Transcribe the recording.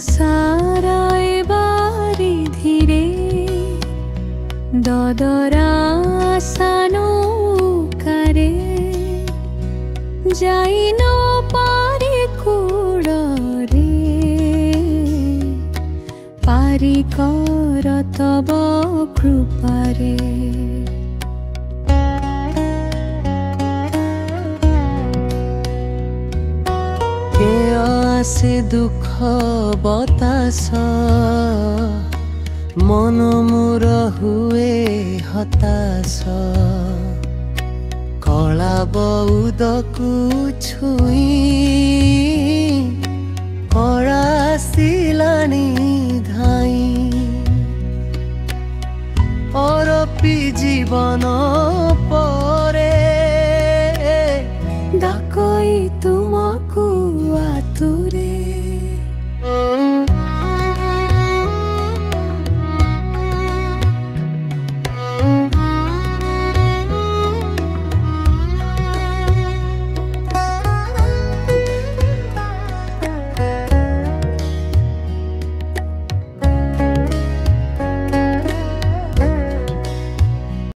संसार एबारी धीरे ददरा सानो करे जाई न पारे कूड़रे पारी कर तब कृपारे के आसे दुख बतास मन मोर हुए हताश कला बौदकु छुई करासिलानी धाई अरपी जीवन